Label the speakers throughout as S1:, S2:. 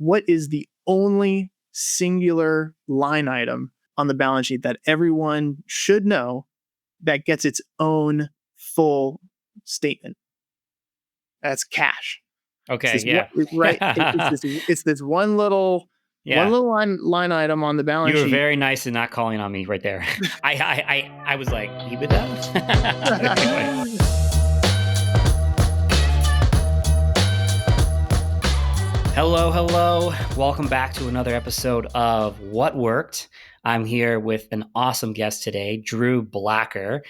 S1: what is the only singular line item on the balance sheet that everyone should know that gets its own full statement? That's cash.
S2: Okay.
S1: It's this
S2: Yeah.
S1: right. It's this one little
S2: Yeah.
S1: line item on the balance
S2: You were
S1: sheet.
S2: very nice in not calling on me right there. I was like, EBITDA? Okay. Hello. Welcome back to another episode of What Worked. I'm here with an awesome guest today, Drew Blacker,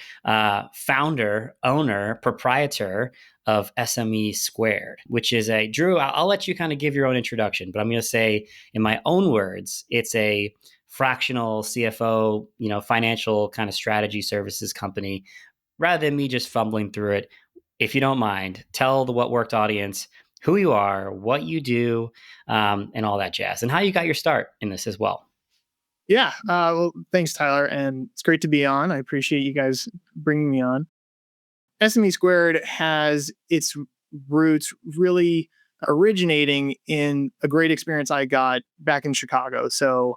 S2: founder, owner, proprietor of SME², which is Drew, I'll let you kind of give your own introduction, but I'm going to say in my own words, it's a fractional CFO, financial kind of strategy services company. Rather than me just fumbling through it, if you don't mind, tell the What Worked audience who you are, what you do, and all that jazz, and how you got your start in this as well.
S1: Yeah. Well, thanks, Tyler. And it's great to be on. I appreciate you guys bringing me on. SME² has its roots really originating in a great experience I got back in Chicago. So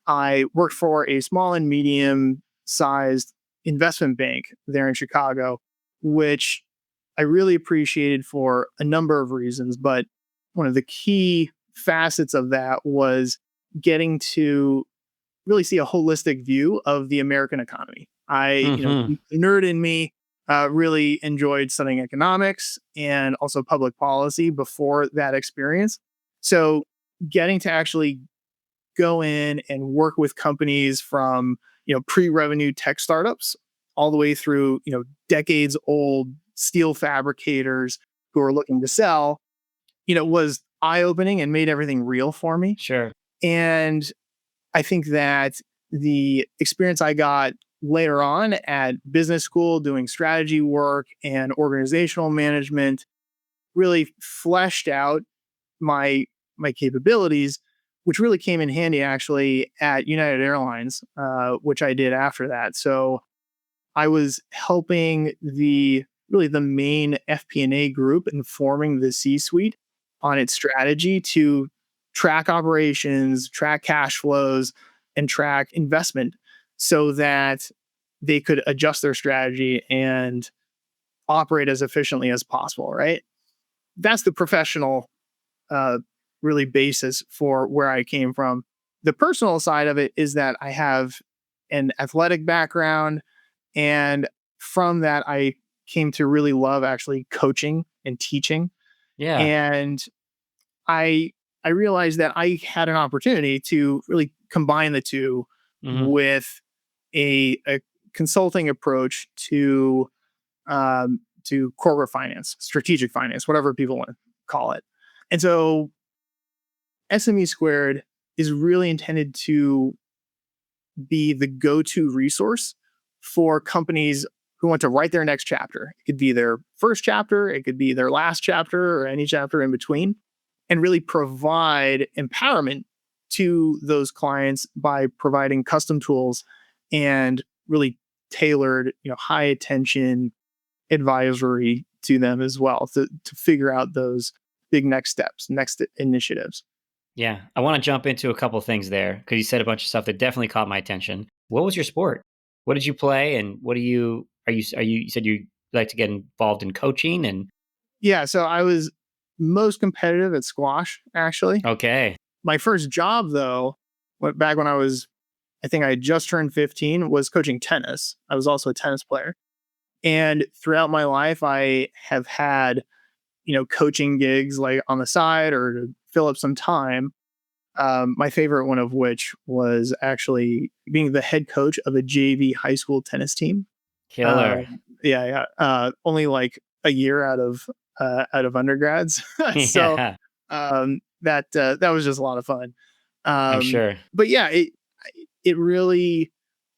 S1: I worked for a small and medium sized investment bank there in Chicago, which I really appreciated for a number of reasons. But one of the key facets of that was getting to really see a holistic view of the American economy. The nerd in me really enjoyed studying economics and also public policy before that experience. So getting to actually go in and work with companies from, pre-revenue tech startups all the way through, decades old steel fabricators who are looking to sell, was eye-opening and made everything real for me.
S2: Sure.
S1: And I think that the experience I got later on at business school doing strategy work and organizational management really fleshed out my capabilities, which really came in handy actually at United Airlines, which I did after that. So I was helping the main FP&A group informing the C-suite on its strategy to track operations, track cash flows, and track investment so that they could adjust their strategy and operate as efficiently as possible, right? That's the professional really basis for where I came from. The personal side of it is that I have an athletic background, and from that I came to really love actually coaching and teaching.
S2: Yeah.
S1: And I realized that I had an opportunity to really combine the two with a consulting approach to corporate finance, strategic finance, whatever people want to call it. And so SME² is really intended to be the go-to resource for companies who want to write their next chapter. It could be their first chapter, it could be their last chapter, or any chapter in between, and really provide empowerment to those clients by providing custom tools and really tailored, high attention advisory to them as well to figure out those big next steps, next initiatives.
S2: Yeah. I want to jump into a couple of things there because you said a bunch of stuff that definitely caught my attention. What was your sport? What did you play? And what do you said you like to get involved in coaching and.
S1: Yeah. So I was most competitive at squash, actually.
S2: Okay.
S1: My first job, though, back when I think I had just turned 15, was coaching tennis. I was also a tennis player. And throughout my life, I have had, coaching gigs like on the side or to fill up some time. My favorite one of which was actually being the head coach of a JV high school tennis team.
S2: Killer.
S1: Yeah. Only like a year out of undergrads. So
S2: Yeah.
S1: that was just a lot of fun.
S2: I'm sure.
S1: But yeah, it really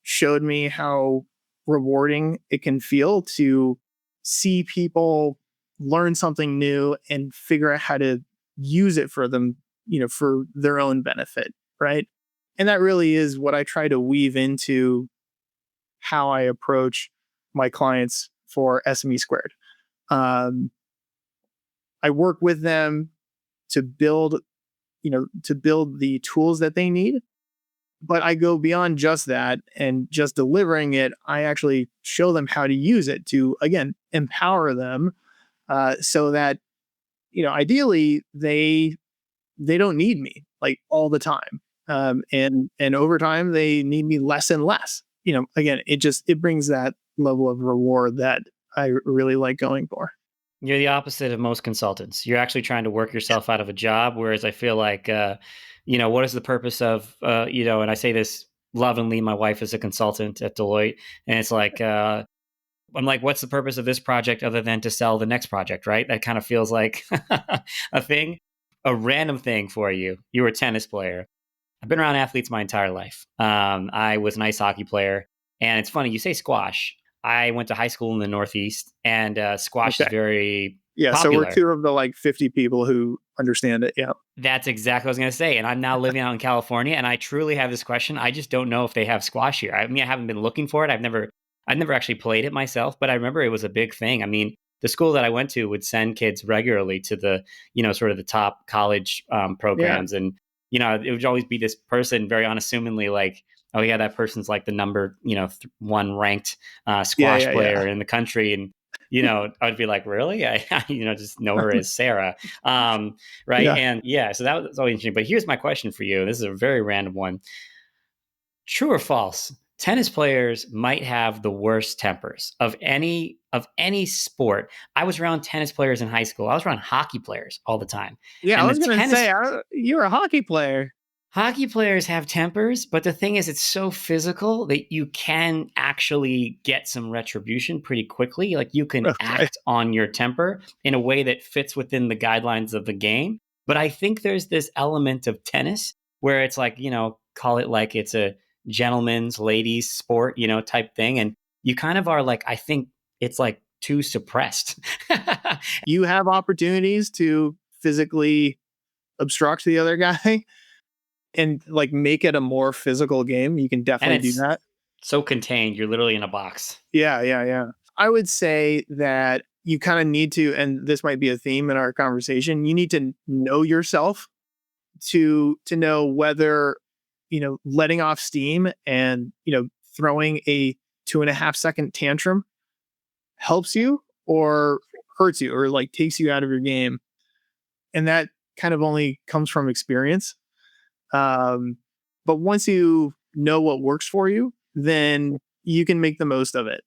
S1: showed me how rewarding it can feel to see people learn something new and figure out how to use it for them, for their own benefit, right? And that really is what I try to weave into how I approach my clients for SME². I work with them to build to build the tools that they need. But I go beyond just that and just delivering it. I actually show them how to use it to, again, empower them, so that, ideally they don't need me like all the time. And over time they need me less and less. Again, it brings that level of reward that I really like going for.
S2: You're the opposite of most consultants. You're actually trying to work yourself out of a job, whereas I feel like, what is the purpose of, and I say this lovingly, my wife is a consultant at Deloitte, and it's like, I'm like, what's the purpose of this project other than to sell the next project, right? That kind of feels like a thing, a random thing for you. You were a tennis player. I've been around athletes my entire life. I was an ice hockey player, and it's funny you say squash. I went to high school in the Northeast, and squash is
S1: Okay.
S2: very
S1: Yeah. So we're
S2: popular.
S1: two of the like 50 people who understand it. Yeah.
S2: That's exactly what I was going to say. And I'm now living out in California, and I truly have this question. I just don't know if they have squash here. I mean, I haven't been looking for it. I've never actually played it myself, but I remember it was a big thing. I mean, the school that I went to would send kids regularly to the, sort of the top college
S1: Yeah.
S2: programs, and it would always be this person very unassumingly like, oh yeah, that person's like the number, one ranked
S1: Yeah.
S2: squash
S1: Yeah. Yeah.
S2: player in the country, and I'd be like, really? I just know her as Sarah. Right?
S1: Yeah.
S2: And yeah, so that was always interesting. But here's my question for you. This is a very random one. True or false? Tennis players might have the worst tempers of any sport. I was around tennis players in high school. I was around hockey players all the time.
S1: Yeah. I
S2: And the
S1: was going to say,
S2: tennis
S1: you're a hockey player.
S2: Hockey players have tempers, but the thing is, it's so physical that you can actually get some retribution pretty quickly. Like you can
S1: Okay.
S2: act on your temper in a way that fits within the guidelines of the game. But I think there's this element of tennis where it's like, call it like it's a gentleman's ladies sport, type thing. And you kind of are like, I think it's like too suppressed.
S1: You have opportunities to physically obstruct the other guy and like make it a more physical game. You can
S2: And
S1: definitely do
S2: it's
S1: that.
S2: so contained. You're literally in a box.
S1: Yeah, yeah, yeah. I would say that you kind of need to, and this might be a theme in our conversation, you need to know yourself to know whether, letting off steam and, throwing a 2.5 second tantrum helps you or hurts you or like takes you out of your game. And that kind of only comes from experience. Um, but once you know what works for you, then you can make the most of it.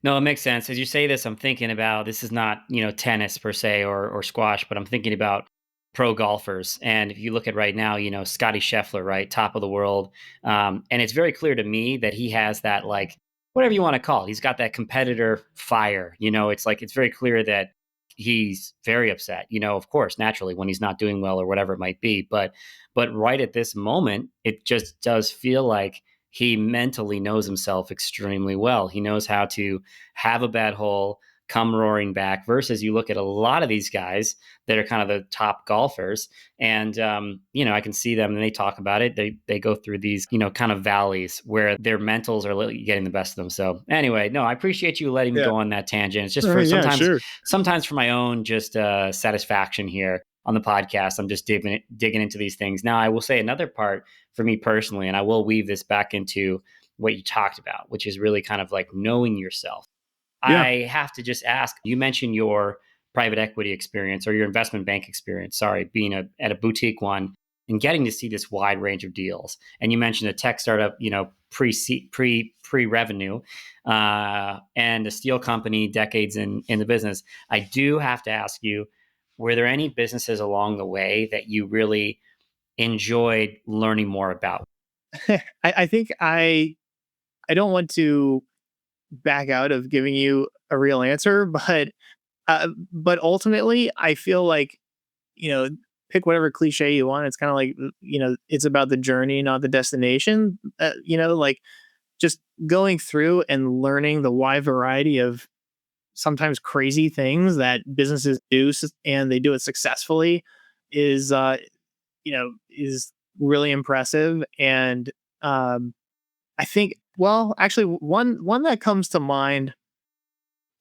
S2: No, it makes sense. As you say this, I'm thinking about this is not, tennis per se or squash, but I'm thinking about pro golfers. And if you look at right now, Scotty Scheffler, right, top of the world. And it's very clear to me that he has that like whatever you want to call it. He's got that competitor fire. It's like it's very clear that he's very upset, of course, naturally when he's not doing well or whatever it might be. But right at this moment, it just does feel like he mentally knows himself extremely well. He knows how to have a bad hole, come roaring back, versus you look at a lot of these guys that are kind of the top golfers. And, I can see them and they talk about it. They go through these, kind of valleys where their mentals are getting the best of them. So anyway, no, I appreciate you letting me
S1: Yeah.
S2: go on that tangent. It's just for
S1: Yeah, sure.
S2: sometimes for my own just satisfaction here on the podcast. I'm just digging into these things. Now, I will say another part for me personally, and I will weave this back into what you talked about, which is really kind of like knowing yourself.
S1: Yeah.
S2: I have to just ask, you mentioned your private equity experience or your investment bank experience, sorry, being at a boutique one and getting to see this wide range of deals. And you mentioned a tech startup, pre revenue, and a steel company decades in the business. I do have to ask you, were there any businesses along the way that you really enjoyed learning more about?
S1: I think I don't want to back out of giving you a real answer, but ultimately, I feel like, you know, pick whatever cliche you want. It's kind of like, it's about the journey, not the destination. Like just going through and learning the wide variety of sometimes crazy things that businesses do and they do it successfully is, is really impressive. And I think, well, actually, one that comes to mind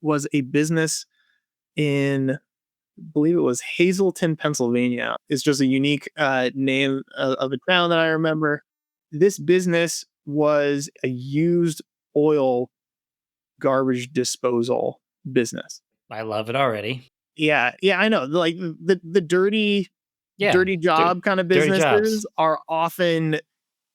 S1: was a business in believe it was Hazleton, Pennsylvania. It's just a unique name of a town that I remember. This business was a used oil garbage disposal business.
S2: I love it already.
S1: Yeah, yeah, I know. Like the
S2: Yeah.
S1: dirty job kind of
S2: Dirty
S1: businesses
S2: jobs.
S1: are often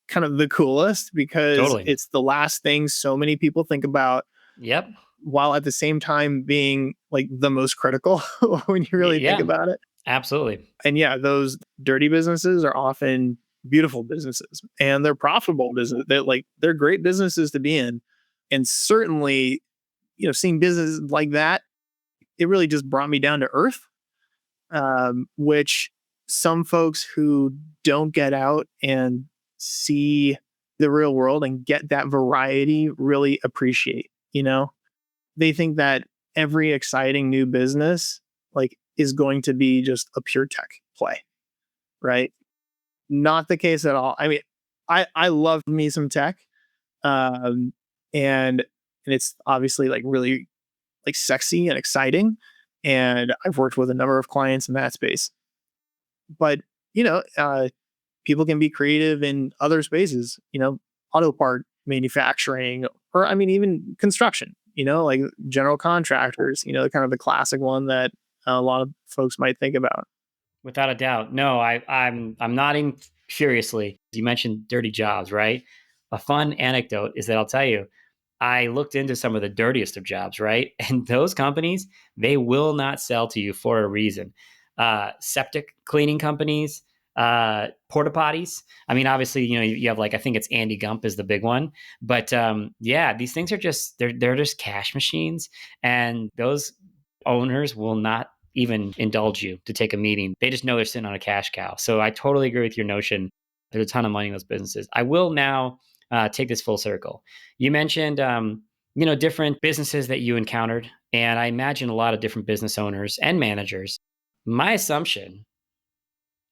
S1: kind of the coolest because
S2: Totally.
S1: it's the last thing so many people think about,
S2: Yep.
S1: while at the same time being like the most critical when you really think
S2: Yeah.
S1: about it.
S2: Absolutely.
S1: And yeah, those dirty businesses are often beautiful businesses and they're profitable business. They're great businesses to be in. And certainly, seeing businesses like that, it really just brought me down to earth, which some folks who don't get out and see the real world and get that variety really appreciate. They think that every exciting new business is going to be just a pure tech play, right? Not the case at all. I mean, I love me some tech, um, and it's obviously really sexy and exciting, and I've worked with a number of clients in that space. But you know, uh, people can be creative in other spaces. Auto part manufacturing, or I mean, even construction. Like general contractors. Kind of the classic one that a lot of folks might think about.
S2: Without a doubt. No, I'm nodding furiously. You mentioned dirty jobs, right? A fun anecdote is that I'll tell you, I looked into some of the dirtiest of jobs, right? And those companies, they will not sell to you for a reason. Septic cleaning companies, porta potties. I mean, obviously, you have I think it's Andy Gump is the big one, but yeah, these things are just they're just cash machines, and those owners will not even indulge you to take a meeting. They just know they're sitting on a cash cow. So I totally agree with your notion. There's a ton of money in those businesses. I will now take this full circle. You mentioned, different businesses that you encountered, and I imagine a lot of different business owners and managers. My assumption,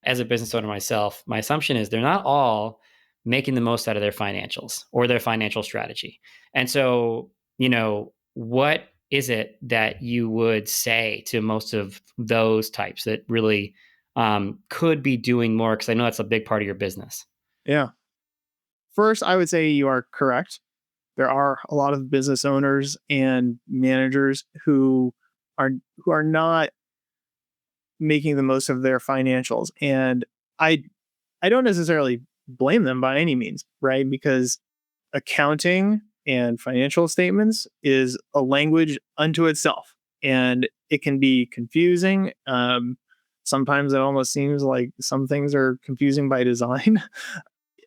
S2: as a business owner myself, my assumption is they're not all making the most out of their financials or their financial strategy. And so, what is it that you would say to most of those types that really could be doing more? Because I know that's a big part of your business.
S1: Yeah. First, I would say you are correct. There are a lot of business owners and managers are who are not making the most of their financials, and I I don't necessarily blame them by any means, right? Because accounting and financial statements is a language unto itself, and it can be confusing. Sometimes it almost seems like some things are confusing by design,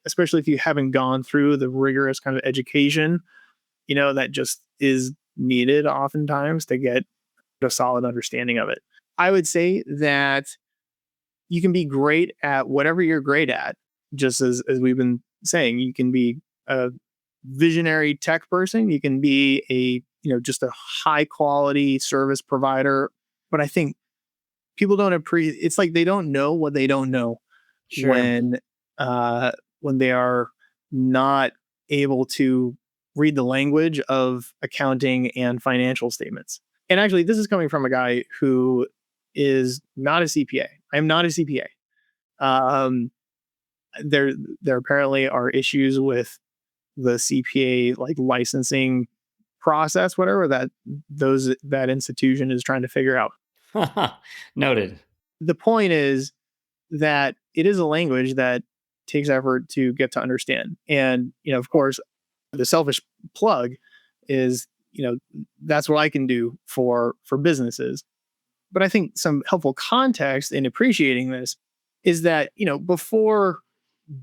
S1: especially if you haven't gone through the rigorous kind of education, that just is needed oftentimes to get a solid understanding of it. I would say that you can be great at whatever you're great at, just as we've been saying. You can be a visionary tech person, you can be just a high quality service provider. But I think people don't appreciate, it's like they don't know what they don't know
S2: Sure.
S1: when uh when they are not able to read the language of accounting and financial statements. And actually, this is coming from a guy who is not a CPA. I am not a CPA. Um, there, there apparently are issues with the CPA licensing process, whatever that institution is trying to figure out.
S2: Noted.
S1: The point is that it is a language that takes effort to get to understand. And, of course, the selfish plug is, that's what I can do for businesses. But I think some helpful context in appreciating this is that, before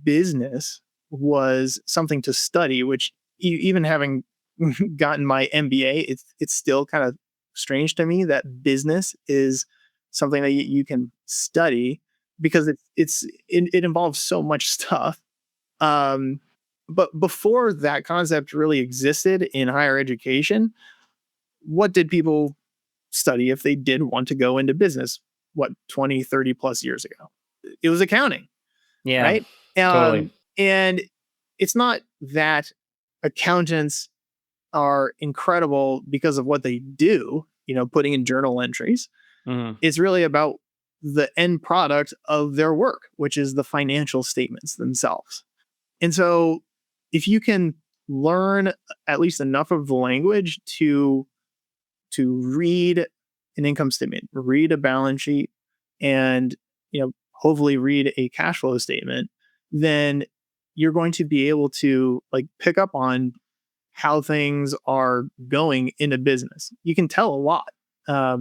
S1: business was something to study, which even having gotten my MBA, it's still kind of strange to me that business is something that you can study, because it involves so much stuff. Um, but before that concept really existed in higher education, what did people study if they did want to go into business? What, 20, 30 plus years ago? It was accounting,
S2: Yeah,
S1: right?
S2: totally.
S1: And it's not that accountants are incredible because of what they do, putting in journal entries.
S2: Mhm.
S1: It's really about the end product of their work, which is the financial statements themselves. And so if you can learn at least enough of the language to read an income statement, read a balance sheet, and hopefully read a cash flow statement, then you're going to be able to like pick up on how things are going in a business. You can tell a lot. I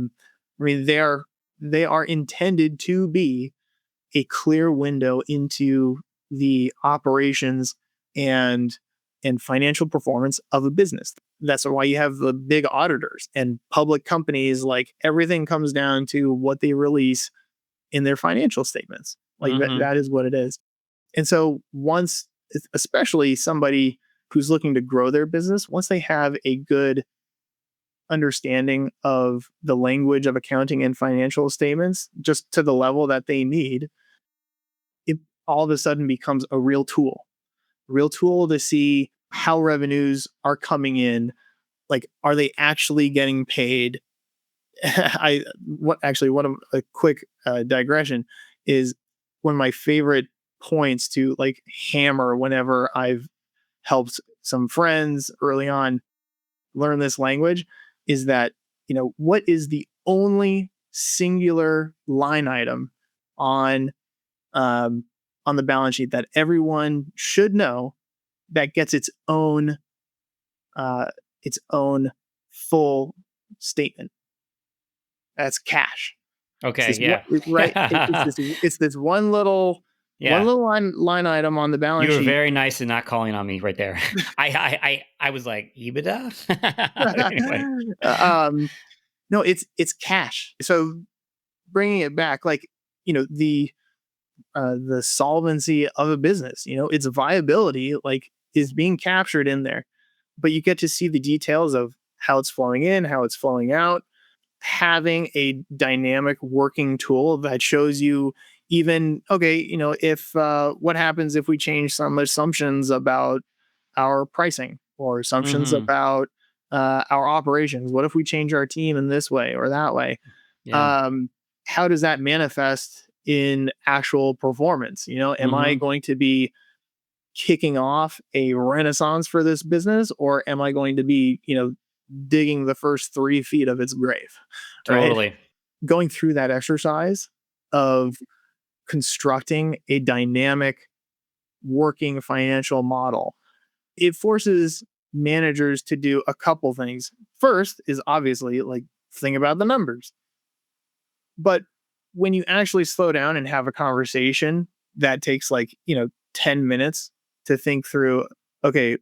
S1: mean, they are intended to be a clear window into the operations and financial performance of a business. That's why you have the big auditors and public companies. Like everything comes down to what they release in their financial statements. Like
S2: Mhm.
S1: that is what it is. And so once, especially somebody who's looking to grow their business, once they have a good understanding of the language of accounting and financial statements, just to the level that they need, it all of a sudden becomes a real tool to see how revenues are coming in. Like, are they actually getting paid? I what actually one of a quick digression is one of my favorite points to like hammer whenever I've helped some friends early on learn this language is that what is the only singular line item on um, on the balance sheet that everyone should know that gets uh, its own full statement. That's cash. It's
S2: Okay,
S1: this one,
S2: yeah.
S1: right? It's this one
S2: Yeah.
S1: little line item on the
S2: You
S1: balance
S2: were
S1: sheet.
S2: very nice in not calling on me right there. I was like, EBITDA? Anyway.
S1: um, no, it's cash. So bringing it back, like the solvency of a business, its viability, like is being captured in there, but you get to see the details of how it's flowing in, how it's flowing out. Having a dynamic working tool that shows you even okay, if what happens if we change some assumptions about our pricing or assumptions
S2: Mhm.
S1: about our operations. What if we change our team in this way or that way?
S2: Yeah.
S1: um, how does that manifest in actual performance? Am I
S2: Mhm.
S1: going to be kicking off a renaissance for this business, or am I going to be, digging the first 3 feet of its grave? Right?
S2: Totally.
S1: Going through that exercise of constructing a dynamic working financial model, it forces managers to do a couple things. First is obviously like think about the numbers. But when you actually slow down and have a conversation that takes like, 10 minutes to think through, okay,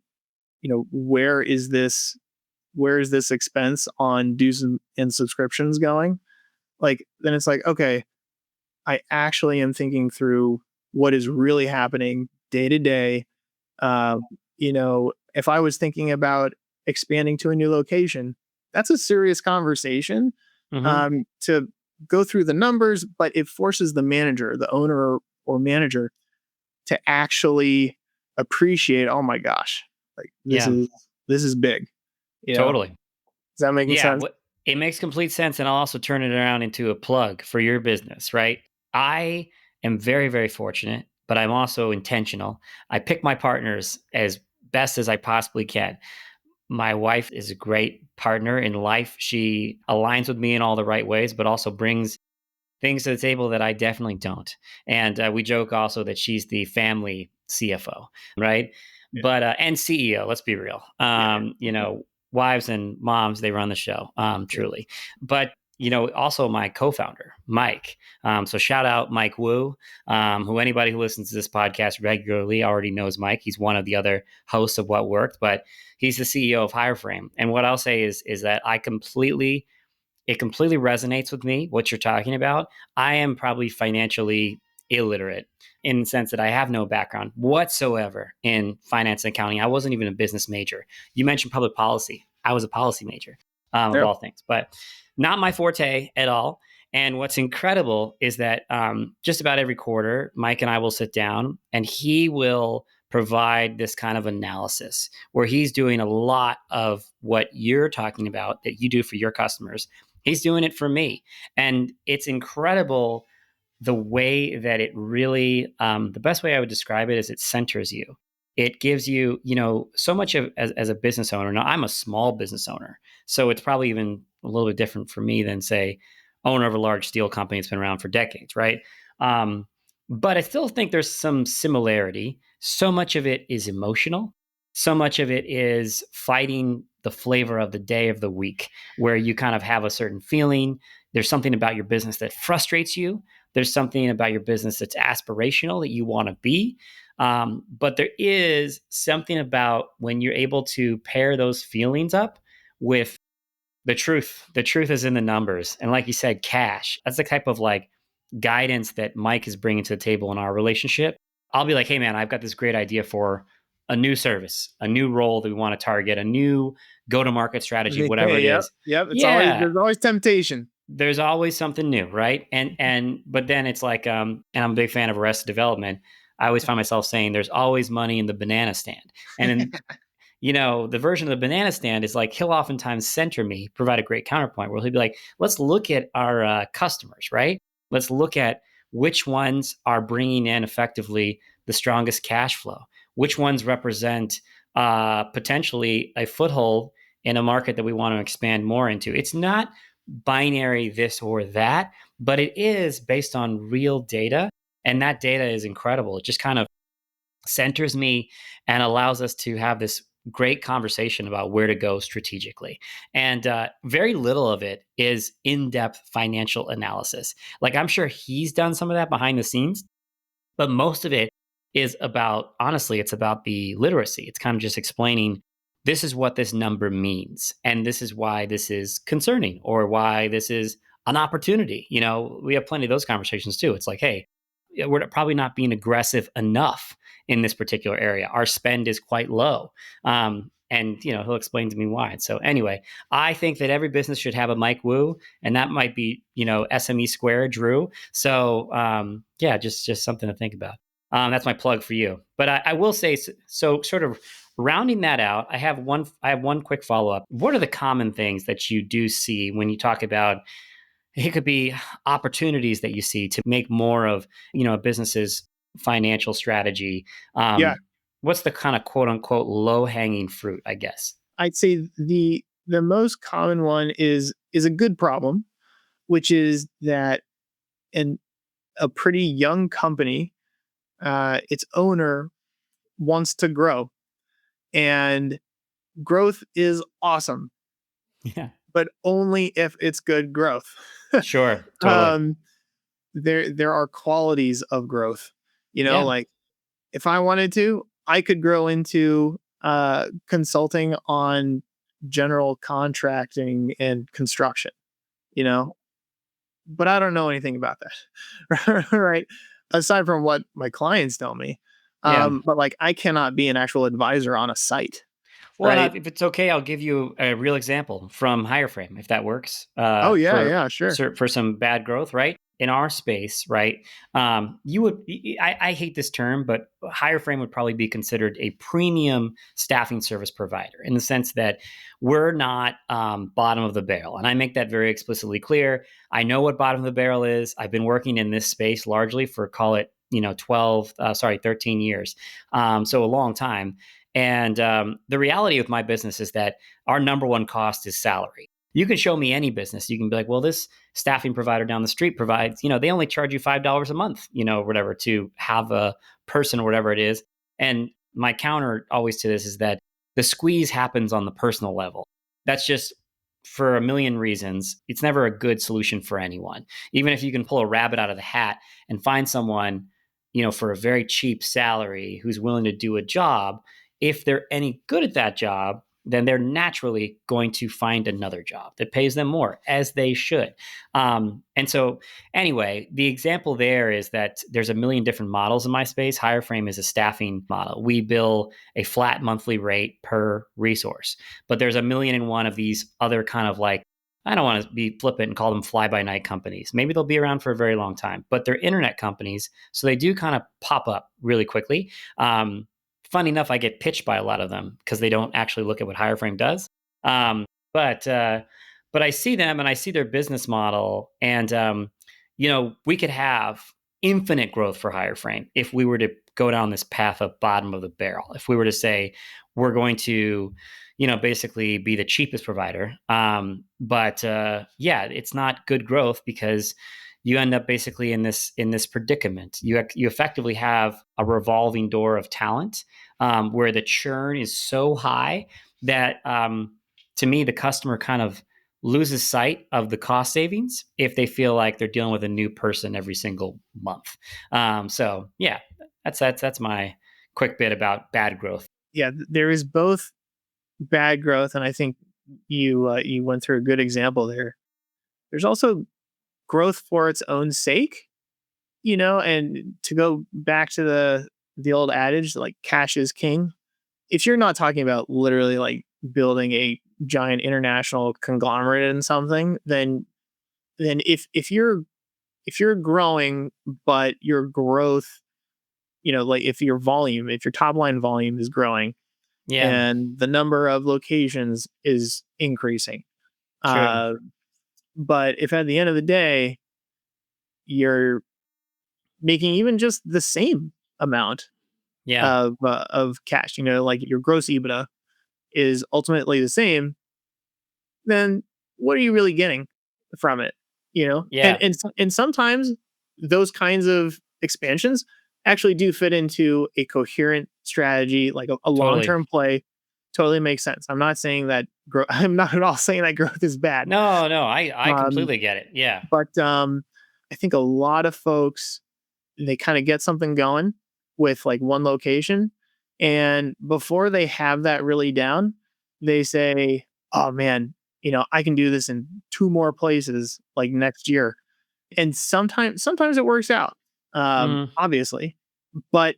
S1: where is this expense on dues and subscriptions going? Like, then it's like, okay, I actually am thinking through what is really happening day to day. If I was thinking about expanding to a new location, that's a serious conversation
S2: Mhm.
S1: to go through the numbers, but it forces the manager, the owner or manager, to actually appreciate. Oh my gosh, like this
S2: Yeah.
S1: is this is big.
S2: Totally.
S1: Is that making
S2: Yeah,
S1: sense?
S2: what it makes complete sense, and I'll also turn it around into a plug for your business, right? I am very, very fortunate, but I'm also intentional. I pick my partners as best as I possibly can. My wife is a great partner in life. She aligns with me in all the right ways, but also brings things to the table that I definitely don't. And we joke also that she's the family CFO, right?
S1: Yeah.
S2: But and CEO. Let's be real.
S1: Yeah.
S2: Wives and moms, they run the show,
S1: Yeah.
S2: truly. But also my co-founder, Mike. So shout out Mike Wu, who anybody who listens to this podcast regularly already knows Mike. He's one of the other hosts of What Worked, but he's the CEO of Hireframe. And what I'll say is that it completely resonates with me, what you're talking about. I am probably financially illiterate in the sense that I have no background whatsoever in finance and accounting. I wasn't even a business major. You mentioned public policy. I was a policy major, of
S1: Yeah.
S2: all things, but not my forte at all. And what's incredible is that just about every quarter, Mike and I will sit down and he will provide this kind of analysis where he's doing a lot of what you're talking about that you do for your customers He's doing it for me. And it's incredible the way that it really, the best way I would describe it is it centers you. It gives you, so much of as a business owner. Now, I'm a small business owner, so it's probably even a little bit different for me than, say, owner of a large steel company that's been around for decades, right? Um, but I still think there's some similarity. So much of it is emotional. So much of it is fighting the flavor of the day of the week, where you kind of have a certain feeling. There's something about your business that frustrates you. There's something about your business that's aspirational that you want to be. But there is something about when you're able to pair those feelings up with the truth. The truth is in the numbers. And like you said, cash. That's the type of like guidance that Mike is bringing to the table in our relationship. I'll be like, hey, man, I've got this great idea for a new service, a new role that we want to target, a new go to market strategy,
S1: They
S2: whatever
S1: say,
S2: it
S1: yep,
S2: is.
S1: yep.
S2: Yeah,
S1: There's always temptation.
S2: there's always something new, right? But then it's like, and I'm a big fan of Arrested Development. I always find myself saying there's always money in the banana stand. And in, the version of the banana stand is like he'll oftentimes center me, provide a great counterpoint where he'll be like, let's look at our customers, right? Let's look at which ones are bringing in effectively the strongest cash flow, which ones represent potentially a foothold in a market that we want to expand more into. It's not binary this or that, but it is based on real data. And that data is incredible. It just kind of centers me and allows us to have this great conversation about where to go strategically. And very little of it is in depth financial analysis. Like I'm sure he's done some of that behind the scenes, but most of it is about, honestly, it's about the literacy. It's kind of just explaining this is what this number means. And this is why this is concerning or why this is an opportunity. We have plenty of those conversations too. It's like, hey, we're probably not being aggressive enough in this particular area. Our spend is quite low. And he'll explain to me why. So anyway, I think that every business should have a Mike Wu, and that might be SME² Drew. So yeah, just something to think about. That's my plug for you. But I will say, so sort of rounding that out, I have one quick follow up. What are the common things that you do see when you talk about? It could be opportunities that you see to make more of a business's financial strategy.
S1: Yeah,
S2: What's the kind of quote unquote low hanging fruit, I guess?
S1: I'd say the most common one is a good problem, which is that in a pretty young company, its owner wants to grow, and growth is awesome,
S2: Yeah,
S1: but only if it's good growth.
S2: sure, totally.
S1: um, there are qualities of growth.
S2: Yeah,
S1: Like if I wanted to, I could grow into consulting on general contracting and construction. You know, but I don't know anything about that, right? Aside from what my clients tell me,
S2: yeah.
S1: but like I cannot be an actual advisor on a site,
S2: Well,
S1: right?
S2: if it's okay, I'll give you a real example from Hireframe, if that works,
S1: Oh yeah, yeah, sure.
S2: for some bad growth, right? In our space, right? You would, I hate this term, but Hireframe would probably be considered a premium staffing service provider in the sense that we're not bottom of the barrel. And I make that very explicitly clear. I know what bottom of the barrel is. I've been working in this space largely for, call it, 13 years. So a long time. And the reality of my business is that our number one cost is salary. You can show me any business. You can be like, well, this staffing provider down the street provides, they only charge you $5 a month, whatever, to have a person or whatever it is. And my counter always to this is that the squeeze happens on the personal level. That's just for a million reasons. It's never a good solution for anyone. Even if you can pull a rabbit out of the hat and find someone, for a very cheap salary who's willing to do a job, if they're any good at that job, then they're naturally going to find another job that pays them more, as they should. And so, anyway, the example there is that there's a million different models in my space. Hireframe is a staffing model. We bill a flat monthly rate per resource, but there's a million and one of these other kind of like, I don't want to be flippant and call them fly by night companies. Maybe they'll be around for a very long time, but they're internet companies. So they do kind of pop up really quickly. Funny enough, I get pitched by a lot of them because they don't actually look at what Hireframe does. Um, but But I see them and I see their business model, and we could have infinite growth for higher frame if we were to go down this path of bottom of the barrel. If we were to say we're going to, basically be the cheapest provider, but yeah, it's not good growth because you end up basically in this predicament. You effectively have a revolving door of talent, where the churn is so high that, to me, the customer kind of loses sight of the cost savings if they feel like they're dealing with a new person every single month. So yeah, that's my quick bit about bad growth.
S1: Yeah, there is both bad growth, and I think you went through a good example there. There's also growth for its own sake, and to go back to the old adage, like cash is king. If you're not talking about literally like building a giant international conglomerate in something, then if you're growing, but your growth, like if your top line volume is growing
S2: Yeah,
S1: and the number of locations is increasing,
S2: true.
S1: uh, but if at the end of the day you're making even just the same amount
S2: Yeah,
S1: of cash, like your gross EBITDA is ultimately the same, then what are you really getting from it? And
S2: yeah,
S1: and sometimes those kinds of expansions actually do fit into a coherent strategy, like a long
S2: totally.
S1: term play. Totally makes sense. I'm not saying that I'm not at all saying that growth is bad.
S2: No, no, I
S1: Um,
S2: completely get it. Yeah,
S1: but I think a lot of folks, they kind of get something going with like one location, and before they have that really down, they say, "Oh man, I can do this in two more places like next year." And sometimes it works out,
S2: mm,
S1: obviously, but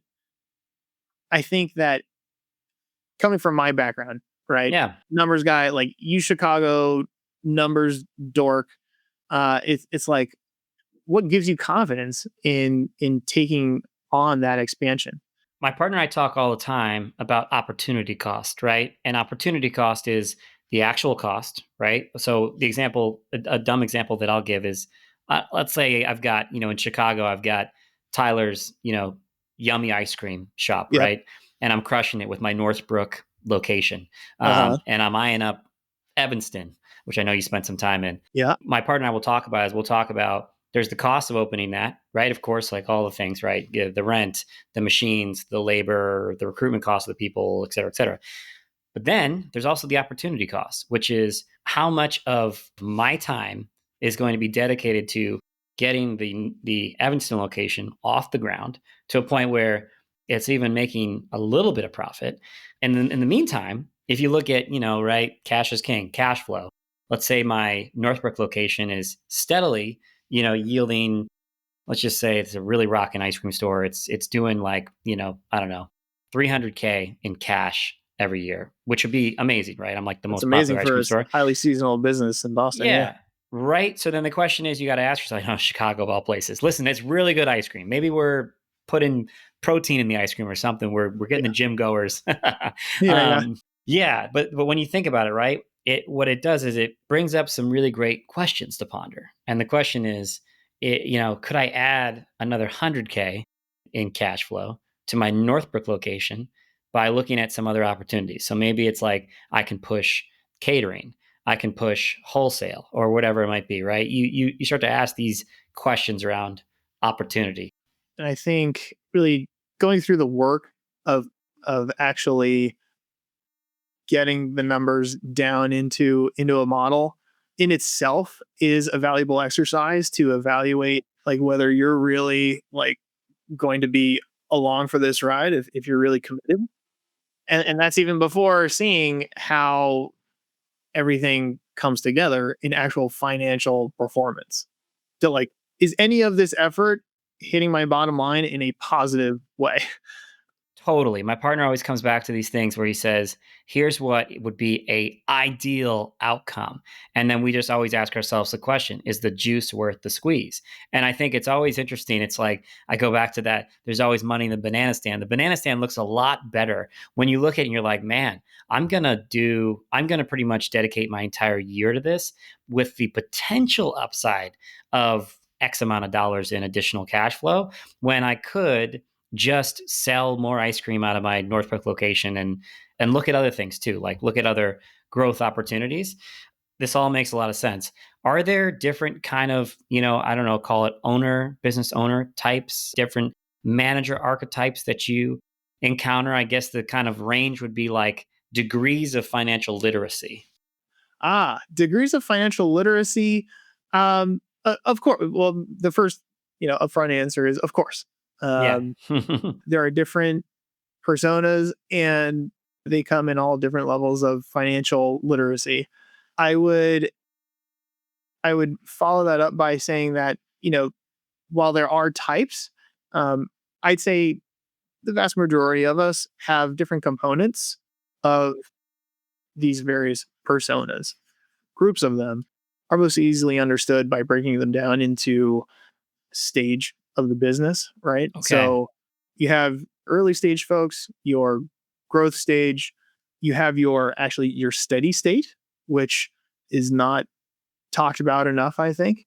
S1: I think that coming from my background, right,
S2: yeah.
S1: numbers guy, like you, Chicago numbers dork, it's like, what gives you confidence in taking on that expansion?
S2: My partner and I talk all the time about opportunity cost, right? And opportunity cost is the actual cost, right? So the example, a dumb example that I'll give is, let's say I've got, in Chicago, I've got Tyler's, yummy ice cream shop,
S1: Yep.
S2: right? And I'm crushing it with my Northbrook location.
S1: Uh-huh.
S2: And I'm eyeing up Evanston, which I know you spent some time in.
S1: Yeah.
S2: My partner and I will talk about is we'll talk about there's the cost of opening that, right? Of course, like all the things, right? Yeah, the rent, the machines, the labor, the recruitment cost of the people, et cetera, et cetera. But then there's also the opportunity cost, which is how much of my time is going to be dedicated to getting the Evanston location off the ground to a point where it's even making a little bit of profit. And then in the meantime, if you look at, right, cash is king, cash flow. Let's say my Northbrook location is steadily, yielding, let's just say it's a really rocking ice cream store. It's doing like, I don't know, 300K in cash every year, which would be amazing, right? I'm like the
S1: That's
S2: most popular
S1: amazing
S2: ice
S1: for
S2: cream
S1: a
S2: store.
S1: highly seasonal business in Boston. Yeah.
S2: Yeah. Right. So then the question is, you got to ask yourself, Chicago of all places. Listen, it's really good ice cream. Maybe we're putting protein in the ice cream or something. We're getting the
S1: Yeah.
S2: gym goers.
S1: Yeah. Yeah.
S2: um, yeah, but when you think about it, right? What it does is it brings up some really great questions to ponder. And the question is, could I add another 100K in cash flow to my Northbrook location by looking at some other opportunities? So maybe it's like I can push catering, I can push wholesale, or whatever it might be, right? You start to ask these questions around opportunity.
S1: And I think really going through the work of actually getting the numbers down into a model in itself is a valuable exercise to evaluate like whether you're really like going to be along for this ride, if you're really committed. And that's even before seeing how everything comes together in actual financial performance. So like, is any of this effort hitting my bottom line in a positive way?
S2: Totally. My partner always comes back to these things where he says, here's what would be a ideal outcome. And then we just always ask ourselves the question, is the juice worth the squeeze? And I think it's always interesting. It's like I go back to that. There's always money in the banana stand. The banana stand looks a lot better when you look at it and you're like, man, I'm gonna pretty much dedicate my entire year to this with the potential upside of X amount of dollars in additional cash flow when I could just sell more ice cream out of my Northbrook location and look at other things too, like look at other growth opportunities. This all makes a lot of sense. Are there different kind of, I don't know, call it business owner types, different manager archetypes that you encounter? I guess the kind of range would be like degrees of financial literacy.
S1: Degrees of financial literacy. Of course. Well, the first, upfront answer is of course.
S2: Yeah.
S1: There are different personas, and they come in all different levels of financial literacy. I would follow that up by saying that, while there are types, I'd say the vast majority of us have different components of these various personas. Groups of them are most easily understood by breaking them down into stage of the business, right?
S2: Okay.
S1: So you have early stage folks, your growth stage, you have your steady state, which is not talked about enough, I think.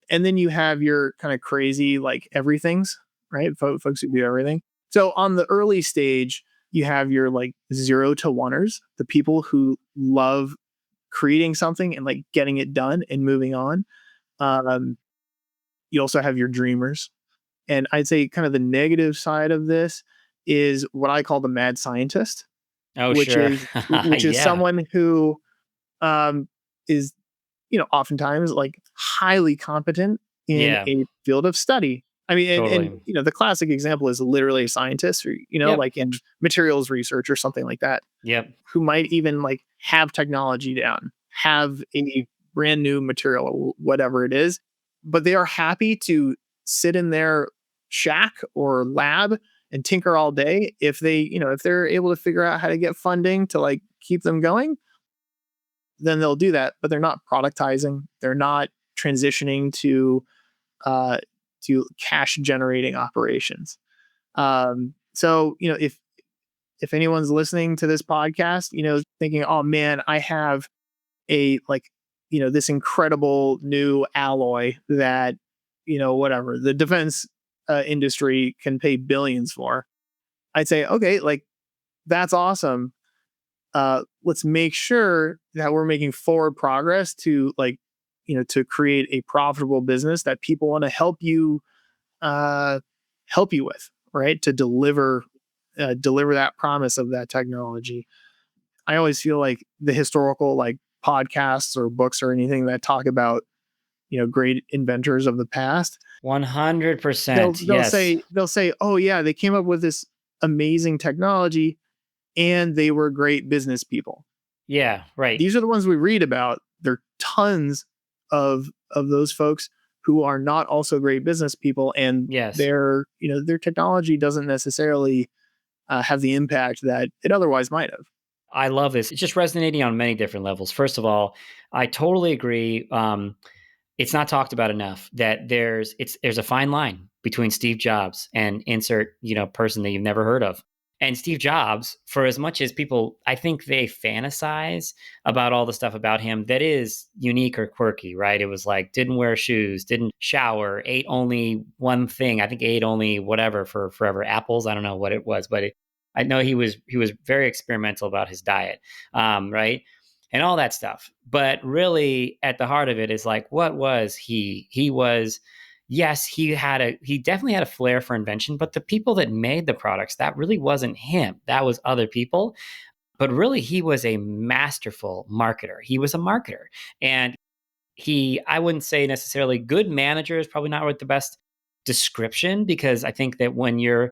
S1: And then you have your kind of crazy, like everything's, right? Folks who do everything. So on the early stage, you have your like 0 to 1ers, the people who love creating something and like getting it done and moving on. Um, you also have your dreamers. And I'd say kind of the negative side of this is what I call the mad scientist,
S2: Oh,
S1: which
S2: sure.
S1: is which is
S2: Yeah.
S1: someone who um, is oftentimes like highly competent in
S2: Yeah.
S1: a field of study. I mean, and
S2: Totally.
S1: the classic example is literally a scientist, or
S2: Yep.
S1: like in materials research or something like that,
S2: Yep.
S1: who might even like have technology down, have a brand new material or whatever it is, but they are happy to sit in their shack or lab and tinker all day if they're able to figure out how to get funding to like keep them going, then they'll do that. But they're not productizing. They're not transitioning uh, to cash generating operations. So if anyone's listening to this podcast, thinking, oh man, I have a like, this incredible new alloy that, whatever the defense industry can pay billions for. I'd say, okay, like that's awesome. Let's make sure that we're making forward progress to like, to create a profitable business that people want to uh, help you with, right? To deliver that promise of that technology. I always feel like the historical like podcasts or books or anything that talk about great inventors of the past,
S2: 100%. Yes.
S1: they'll say, oh yeah, they came up with this amazing technology and they were great business people.
S2: Yeah. Right.
S1: These are the ones we read about. There are tons of those folks who are not also great business people, and
S2: Yes.
S1: their technology doesn't necessarily have the impact that it otherwise might have.
S2: I love this. It's just resonating on many different levels. First of all, I totally agree. It's not talked about enough that there's a fine line between Steve Jobs and insert person that you've never heard of. And Steve Jobs, for as much as people, I think they fantasize about all the stuff about him that is unique or quirky, right? It was like didn't wear shoes, didn't shower, ate only one thing. I think ate only whatever for forever, apples. I don't know what it was, but I know he was very experimental about his diet, right? And all that stuff. But really, at the heart of it is like, what was he? He was, yes, he definitely had a flair for invention, but the people that made the products, that really wasn't him. That was other people. But really, he was a masterful marketer. He was a marketer. And I wouldn't say necessarily good manager is probably not the best description, because I think that when you're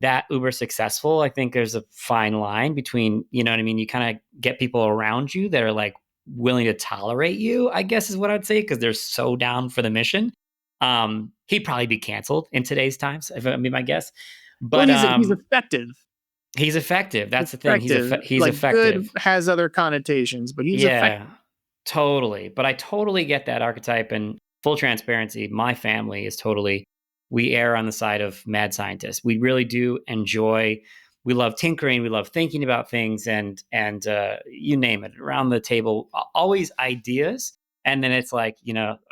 S2: that uber successful, I think there's a fine line between, you know what I mean? You kind of get people around you that are like willing to tolerate you, I guess is what I'd say, because they're so down for the mission. He'd probably be canceled in today's times, if I mean my guess.
S1: Well,
S2: But
S1: he's effective.
S2: He's effective. That's the thing.
S1: Effective.
S2: He's
S1: Like good
S2: effective.
S1: has other connotations, but he's effective.
S2: Yeah, totally. But I totally get that archetype, and full transparency, my family is totally, we err on the side of mad scientists. We really do enjoy, we love tinkering, we love thinking about things, and you name it, around the table, always ideas. And then it's like,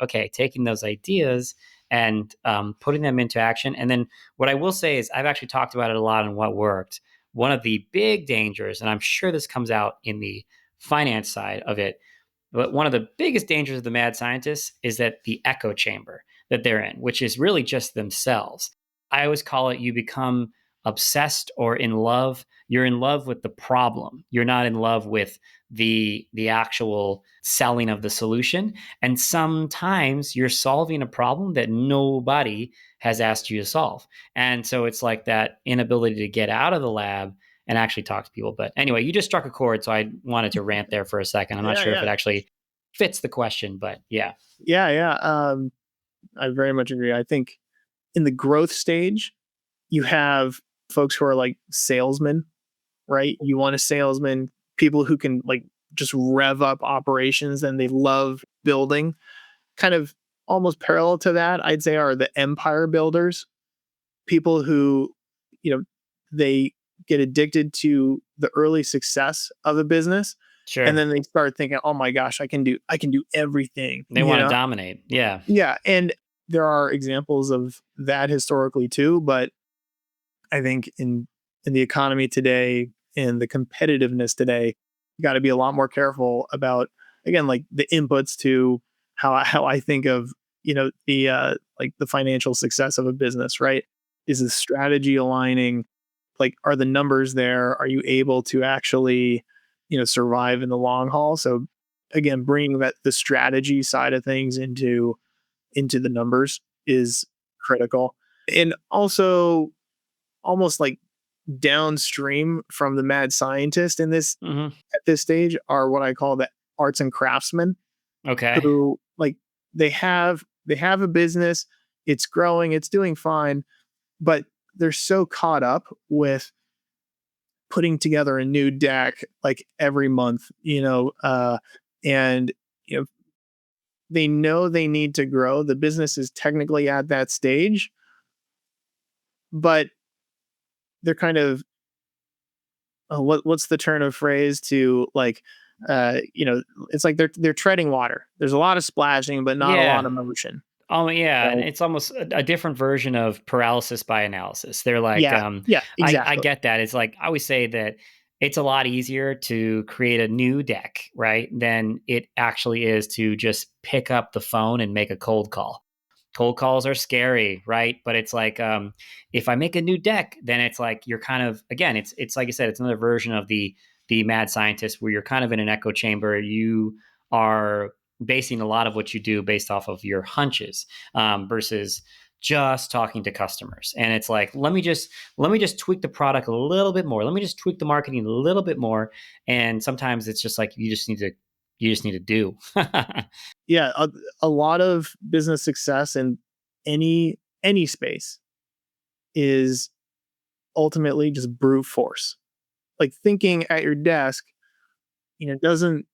S2: okay, taking those ideas and putting them into action. And then what I will say is I've actually talked about it a lot in what worked. One of the big dangers, and I'm sure this comes out in the finance side of it. But one of the biggest dangers of the mad scientists is that the echo chamber that they're in, which is really just themselves. I always call it, you become obsessed or in love. You're in love with the problem. You're not in love with the actual selling of the solution. And sometimes you're solving a problem that nobody has asked you to solve. And so it's like that inability to get out of the lab and actually talk to people. But anyway, you just struck a chord, so I wanted to rant there for a second. I'm not
S1: Yeah,
S2: sure if
S1: yeah.
S2: it actually fits the question, but yeah.
S1: Yeah, yeah. I very much agree. I think in the growth stage, you have folks who are like salesmen, right? You want a salesman, people who can like just rev up operations and they love building. Kind of almost parallel to that, I'd say, are the empire builders, people who, you know, they get addicted to the early success of a business and
S2: Sure.
S1: then they start thinking, "Oh my gosh, I can do everything."
S2: They want to dominate. Yeah.
S1: Yeah, and there are examples of that historically too, but I think in the economy today, in the competitiveness today, you got to be a lot more careful about, again, like the inputs to how I think of, the like the financial success of a business, right? Is the strategy aligning? Like, are the numbers there? Are you able to actually, survive in the long haul? So again, bringing that the strategy side of things into the numbers is critical. And also almost like downstream from the mad scientist in this
S2: Hmm.
S1: at this stage are what I call the arts and craftsmen,
S2: Okay.
S1: who like they have a business, it's growing, it's doing fine, but they're so caught up with putting together a new deck like every month, and you know they know they need to grow. The business is technically at that stage, but they're kind of what's the turn of phrase to like it's like they're treading water. There's a lot of splashing but not a lot
S2: Yeah.
S1: of motion.
S2: Oh, yeah, and
S1: So
S2: it's almost a different version of paralysis by analysis. They're like,
S1: yeah, yeah,
S2: I
S1: exactly.
S2: get that. It's like I always say that it's a lot easier to create a new deck, right, than it actually is to just pick up the phone and make a cold call. Cold calls are scary, right? But it's like, if I make a new deck, then it's like you're kind of, again, it's like I said, it's another version of the mad scientist where you're kind of in an echo chamber. You are basing a lot of what you do based off of your hunches, versus just talking to customers. And it's like, let me just tweak the product a little bit more. Let me just tweak the marketing a little bit more. And sometimes it's just like you just need to do.
S1: Yeah, a lot of business success in any space is ultimately just brute force. Like thinking at your desk, doesn't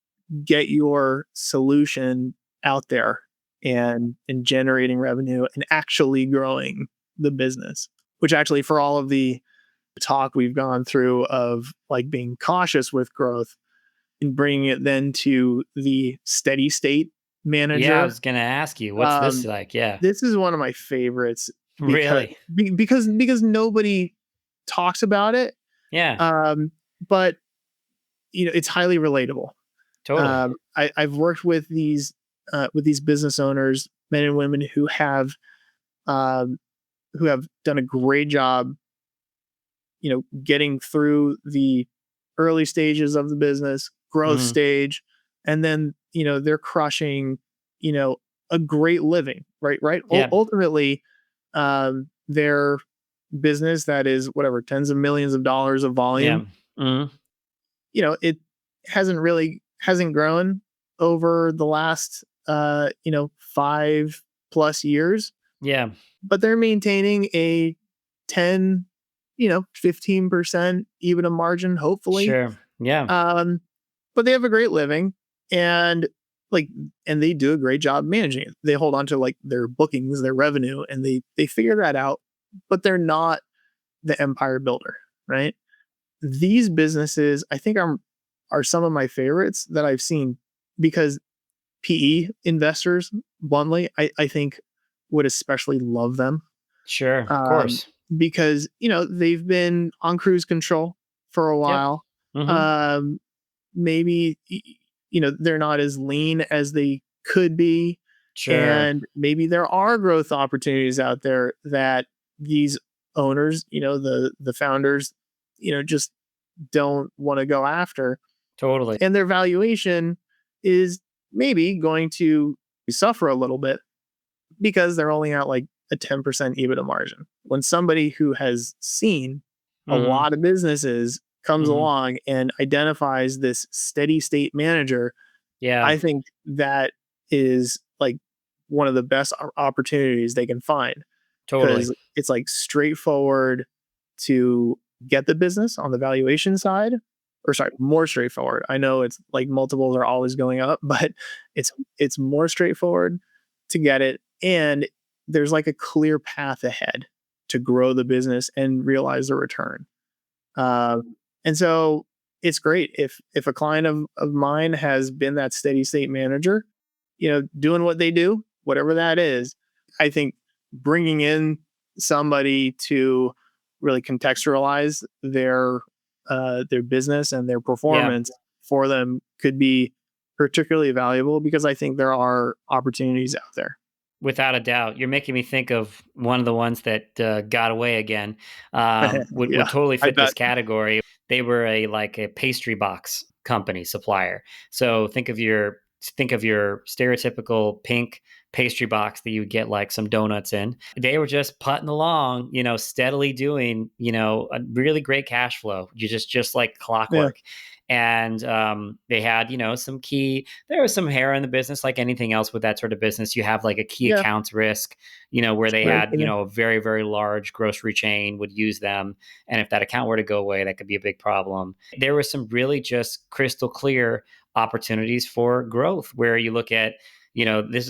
S1: get your solution out there and generating revenue and actually growing the business. Which actually, for all of the talk we've gone through of like being cautious with growth and bringing it then to the steady state
S2: Yeah, I
S1: manager,
S2: was gonna ask you, what's this
S1: um,
S2: like? Yeah.
S1: this is one of my favorites because
S2: Really?
S1: because nobody talks about it,
S2: Yeah,
S1: um, but it's highly relatable.
S2: totally.
S1: I've worked with these business owners, men and women um, who have done a great job, getting through the early stages of the business, growth
S2: Mhm.
S1: stage, and then they're crushing, you know, a great living, right? Right.
S2: Yeah,
S1: Ultimately, their business that is whatever tens of millions of dollars of
S2: yeah.
S1: volume,
S2: Mhm.
S1: it hasn't grown over the last 5 plus years,
S2: Yeah,
S1: but they're maintaining a 10, 15% EBITDA margin, hopefully.
S2: Sure. Yeah.
S1: Um, but they have a great living, and like, and they do a great job managing it. They hold on to like their bookings, their revenue, and they figure that out. But they're not the empire builder, right? These businesses, I think, are some of my favorites that I've seen because PE investors, bluntly, I think would especially love them,
S2: Sure. Of
S1: um,
S2: course.
S1: because they've been on cruise control for a
S2: Yep.
S1: while.
S2: Hmm.
S1: Um, maybe they're not as lean as they could be,
S2: Sure.
S1: and maybe there are growth opportunities out there that these owners, the founders, just don't want to go after,
S2: Totally.
S1: and their valuation is maybe going to suffer a little bit because they're only at like a 10% EBITDA margin. When somebody who has seen a
S2: Hmm.
S1: lot of businesses comes
S2: Hmm.
S1: along and identifies this steady state manager,
S2: Yeah.
S1: I think that is like one of the best opportunities they can find,
S2: Totally.
S1: because it's like straightforward to get the business on the valuation side, or sorry, more straightforward. I know it's like multiples are always going up, but it's more straightforward to get it, and there's like a clear path ahead to grow the business and realize the return. And so it's great if a client of mine has been that steady state manager, doing what they do, whatever that is. I think bringing in somebody to really contextualize their business and their
S2: Yeah.
S1: performance for them could be particularly valuable, because I think there are opportunities out there.
S2: Without a doubt, you're making me think of one of the ones that got away again. Would
S1: Yeah,
S2: totally
S1: I
S2: fit this
S1: bet.
S2: category. They were a pastry box company supplier. So think of your stereotypical pink pastry box that you get like some donuts in. They were just putting along, steadily doing, a really great cash flow. You just like
S1: Yeah,
S2: clockwork. And they had, there was some hair in the business, like anything else with that sort of business. You have like a key
S1: yeah,
S2: accounts risk, where they
S1: sure.
S2: had, a very, very large grocery chain would use them. And if that account were to go away, that could be a big problem. There were some really just crystal clear opportunities for growth where you look at, this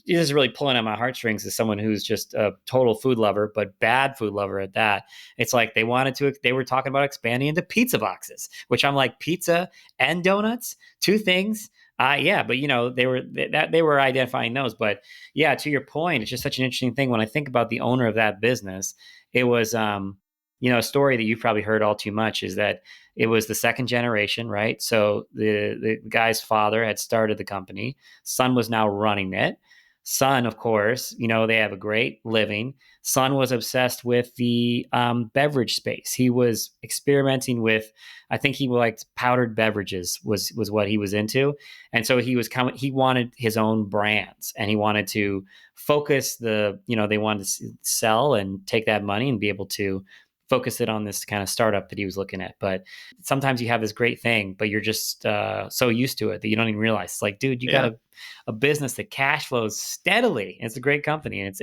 S2: is really pulling at my heartstrings as someone who's just a total food lover, but bad food lover at that. It's like they were talking about expanding into pizza boxes, which I'm like, pizza and donuts, two things. Yeah, but they were identifying those. But yeah, to your point, it's just such an interesting thing when I think about the owner of that business. It was, a story that you've probably heard all too much is that it was the second generation, right? So the guy's father had started the company, son was now running it. Son, of course, they have a great living. Son was obsessed with the beverage space. He was experimenting with, I think he liked powdered beverages was what he was into, and so he was coming. He wanted his own brands, and he wanted to focus they wanted to sell and take that money and be able to focus it on this kind of startup that he was looking at. But sometimes you have this great thing, but you're just so used to it that you don't even realize. It's like, dude, you got
S1: Yeah,
S2: a business that cash flows steadily. It's a great company, and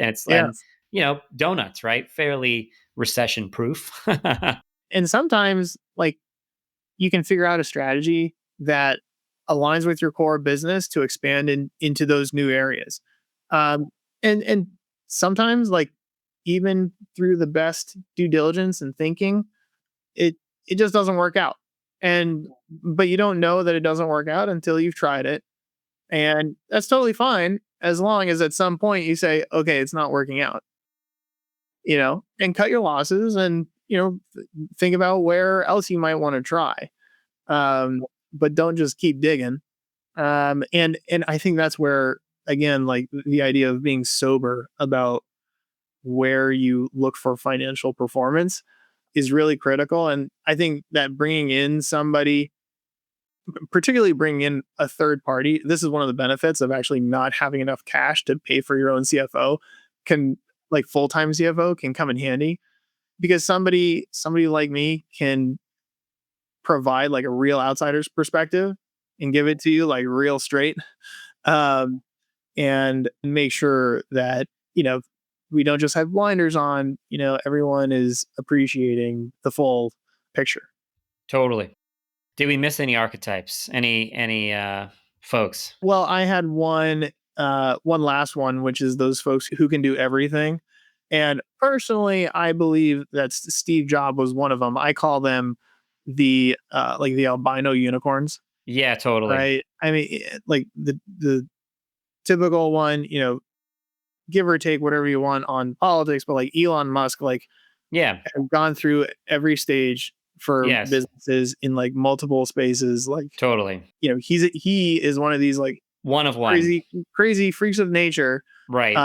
S1: yeah.
S2: donuts, right? Fairly recession proof.
S1: And sometimes, like, you can figure out a strategy that aligns with your core business to expand into those new areas. Um, and sometimes, like, even through the best due diligence and thinking, it it just doesn't work out. And but you don't know that it doesn't work out until you've tried it, and that's totally fine as long as at some point you say, okay, it's not working out, and cut your losses, and think about where else you might want to try, but don't just keep digging. And I think that's where, again, like, the idea of being sober about where you look for financial performance is really critical. And I think that bringing in somebody, particularly bringing in a third party, this is one of the benefits of actually not having enough cash to pay for your own CFO. Can Like, full-time CFO can come in handy, because somebody like me can provide like a real outsider's perspective and give it to you like real straight, um, and make sure that we don't just have blinders on. Everyone is appreciating the full picture.
S2: Totally. Did we miss any archetypes? Any folks?
S1: Well, I had one last one, which is those folks who can do everything. And personally, I believe that Steve Jobs was one of them. I call them the albino unicorns,
S2: Yeah, totally.
S1: right? I mean, like the typical one, give or take whatever you want on politics, but like Elon Musk, like
S2: Yeah.
S1: have gone through every stage for
S2: Yes.
S1: businesses in like multiple spaces. Like,
S2: Totally.
S1: he is one of these like
S2: One of one.
S1: crazy freaks of nature,
S2: Right.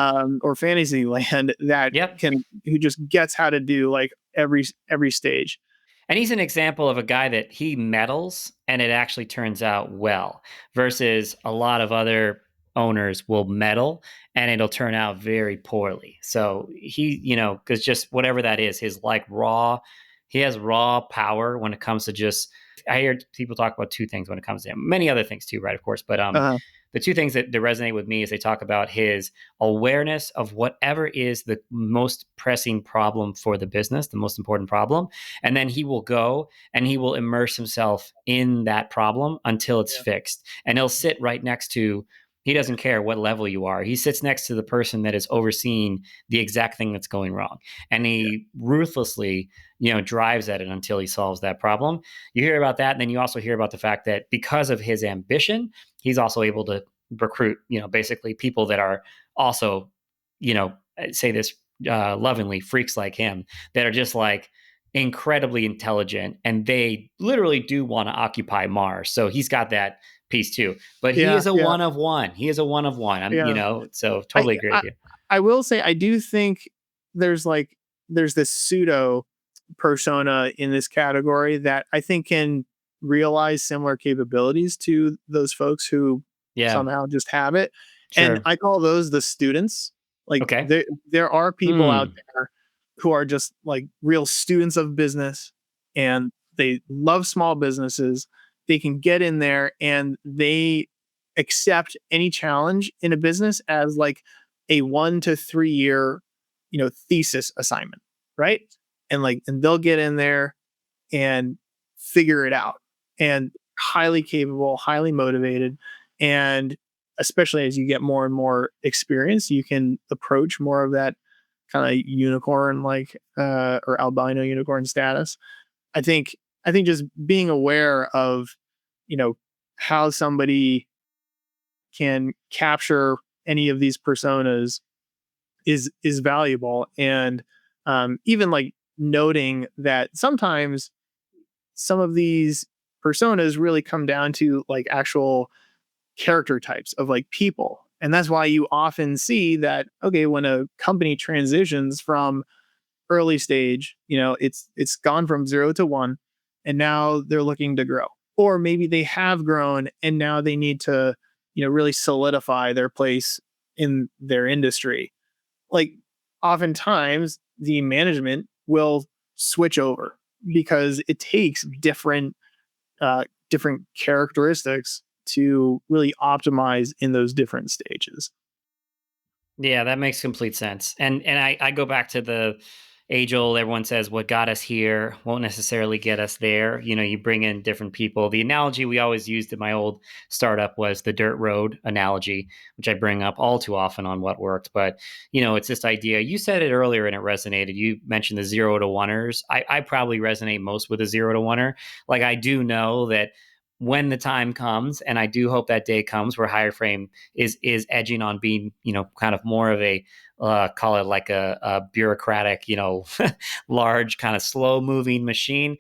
S1: or fantasy land that
S2: Yep.
S1: who just gets how to do like every stage.
S2: And he's an example of a guy that he meddles and it actually turns out well, versus a lot of other owners will meddle and it'll turn out very poorly. So he, because just whatever that is, his like raw, he has raw power when it comes to just, I hear people talk about two things when it comes to him, many other things too, right? Of course. But
S1: Uh,
S2: the two things that resonate with me is they talk about his awareness of whatever is the most pressing problem for the business, the most important problem. And then he will go and he will immerse himself in that problem until it's
S1: yeah,
S2: fixed. And he'll sit right next to, he doesn't care what level you are. He sits next to the person that is overseeing the exact thing that's going wrong. And
S1: yeah,
S2: he ruthlessly, drives at it until he solves that problem. You hear about that. And then you also hear about the fact that because of his ambition, he's also able to recruit, basically people that are also, say this lovingly, freaks like him that are just like incredibly intelligent and they literally do want to occupy Mars. So he's got that piece too. But he
S1: yeah,
S2: is a
S1: yeah,
S2: one of one. He is a one of one.
S1: yeah.
S2: So
S1: I,
S2: totally agree
S1: I
S2: with you.
S1: I will say I do think there's like there's this pseudo persona in this category that I think can realize similar capabilities to those folks who
S2: Yeah,
S1: somehow just have it. And
S2: sure.
S1: I call those the students. Like
S2: Okay.
S1: there are people out
S2: Hmm.
S1: there who are just like real students of business and they love small businesses. They can get in there and they accept any challenge in a business as like a 1 to 3 year, thesis assignment, right? And they'll get in there and figure it out. And highly capable, highly motivated, and especially as you get more and more experience, you can approach more of that kind of unicorn like or albino unicorn status. I think just being aware of, you know, how somebody can capture any of these personas is valuable. And even like noting that sometimes some of these personas really come down to like actual character types of like people. And that's why you often see that, okay, when a company transitions from early stage, it's gone from 0 to 1 and now they're looking to grow. Or maybe they have grown and now they need to, really solidify their place in their industry. Like oftentimes the management will switch over because it takes different characteristics to really optimize in those different stages.
S2: Yeah, that makes complete sense. And I go back to the age old, everyone says what got us here won't necessarily get us there. You bring in different people. The analogy we always used in my old startup was the dirt road analogy, which I bring up all too often on what worked. But, it's this idea. You said it earlier and it resonated. You mentioned the 0 to 1ers. I probably resonate most with a 0 to 1er. Like I do know that when the time comes, and I do hope that day comes where higher frame is edging on being, kind of more of a call it like a bureaucratic, large kind of slow moving machine.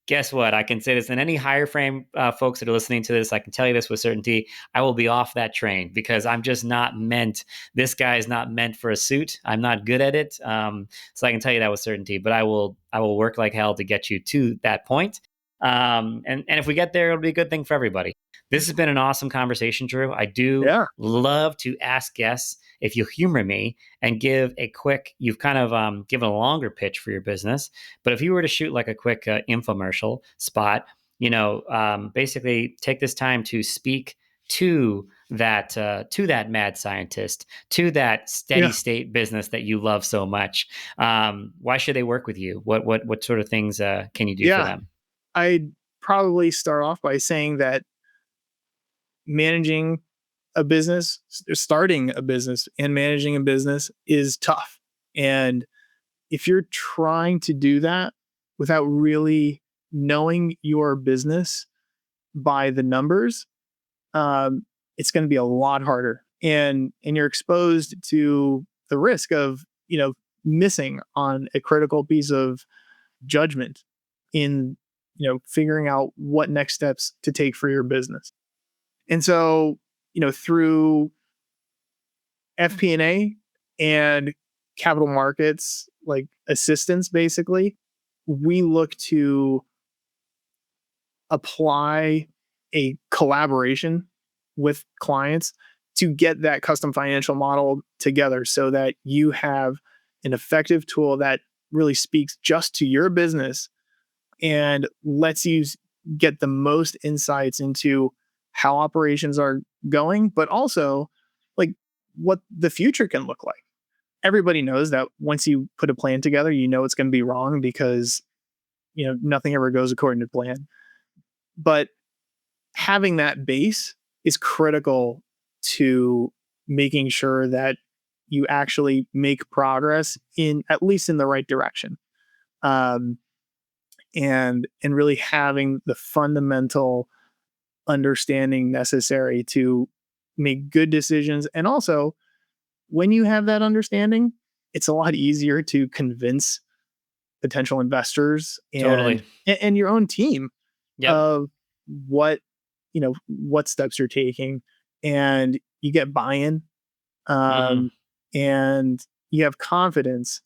S2: Guess what? I can say this, and any higher frame folks that are listening to this, I can tell you this with certainty. I will be off that train because I'm just not meant. This guy is not meant for a suit. I'm not good at it, so I can tell you that with certainty. But I will work like hell to get you to that point. And if we get there, it'll be a good thing for everybody. This has been an awesome conversation, Drew. I do
S1: Yeah.
S2: love to ask guests if you humor me and give a quick. You've kind of given a longer pitch for your business, but if you were to shoot like a quick infomercial spot, basically take this time to speak to that mad scientist, to that steady
S1: Yeah.
S2: state business that you love so much. Why should they work with you? What sort of things can you do for
S1: Yeah.
S2: them?
S1: I'd probably start off by saying that managing a business, starting a business and managing a business is tough. And if you're trying to do that without really knowing your business by the numbers, it's going to be a lot harder. And you're exposed to the risk of, missing on a critical piece of judgment in, figuring out what next steps to take for your business. And so, through FP&A and capital markets, like assistance, basically, we look to apply a collaboration with clients to get that custom financial model together so that you have an effective tool that really speaks just to your business and lets you get the most insights into how operations are going, but also like what the future can look like. Everybody knows that once you put a plan together, it's going to be wrong because, nothing ever goes according to plan. But having that base is critical to making sure that you actually make progress in at least in the right direction. Um, and really having the fundamental understanding necessary to make good decisions. And also, when you have that understanding, it's a lot easier to convince potential investors
S2: Totally.
S1: and your own team
S2: Yep.
S1: of what steps you're taking, and you get buy-in,
S2: Hmm.
S1: um, and you have confidence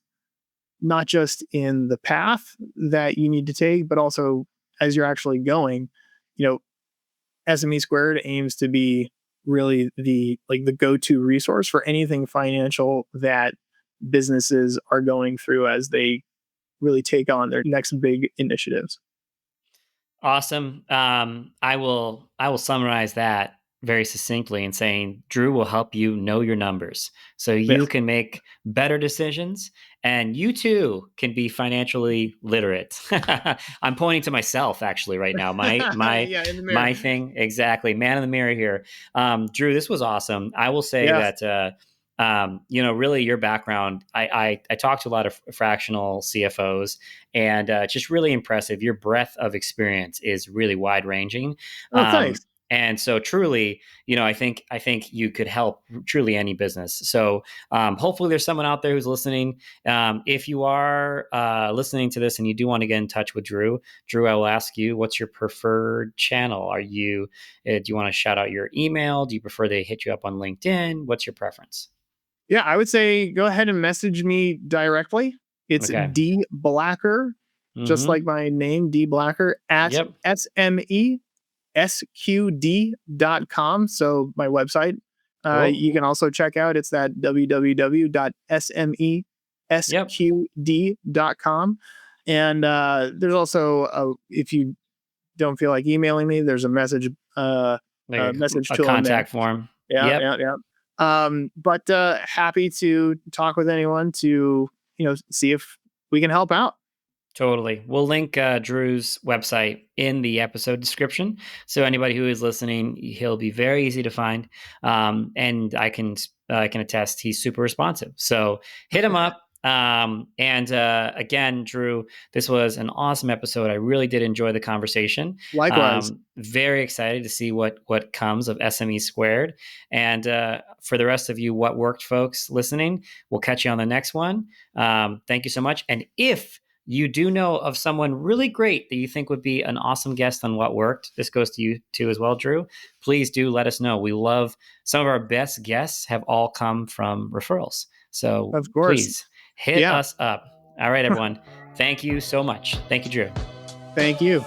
S1: not just in the path that you need to take, but also as you're actually going. You know, SME² aims to be really the go-to resource for anything financial that businesses are going through as they really take on their next big initiatives.
S2: Awesome. I will summarize that very succinctly in saying Drew will help you know your numbers so
S1: Yeah.
S2: you can make better decisions and you too can be financially literate. I'm pointing to myself actually right now.
S1: Yeah, in the mirror.
S2: My thing exactly. Man in the mirror here. Drew, this was awesome. I will say
S1: Yeah.
S2: that really your background. I talked to a lot of fractional CFOs, and it's just really impressive. Your breadth of experience is really wide ranging,
S1: Oh, thanks.
S2: and so truly, I think you could help truly any business. So hopefully, there's someone out there who's listening. If you are listening to this and you do want to get in touch with Drew, I will ask you, what's your preferred channel? Do you want to shout out your email? Do you prefer they hit you up on LinkedIn? What's your preference?
S1: Yeah, I would say go ahead and message me directly. It's
S2: Okay.
S1: D Blacker, just
S2: Mm-hmm.
S1: like my name, D Blacker, at
S2: Yep.
S1: SMESQD.com. So my website.
S2: Cool.
S1: You can also check out, it's that
S2: Yep.
S1: www.smesqd.com. And there's also, if you don't feel like emailing me, there's a
S2: Like
S1: message
S2: a
S1: tool in there.
S2: contact form.
S1: Yeah,
S2: Yep.
S1: yeah, yeah. But happy to talk with anyone to, see if we can help out.
S2: Totally. We'll link Drew's website in the episode description. So anybody who is listening, he'll be very easy to find. And I can attest he's super responsive. So hit him up. And again, Drew, this was an awesome episode. I really did enjoy the conversation.
S1: Likewise.
S2: Very excited to see what comes of SME². And for the rest of you, what worked, folks, listening, we'll catch you on the next one. Thank you so much. And if you do know of someone really great that you think would be an awesome guest on What Worked, this goes to you too as well, Drew, please do let us know. We love some of our best guests have all come from referrals. So
S1: Of course.
S2: please hit
S1: Yeah.
S2: us up. All right, everyone. Thank you so much. Thank you, Drew.
S1: Thank you.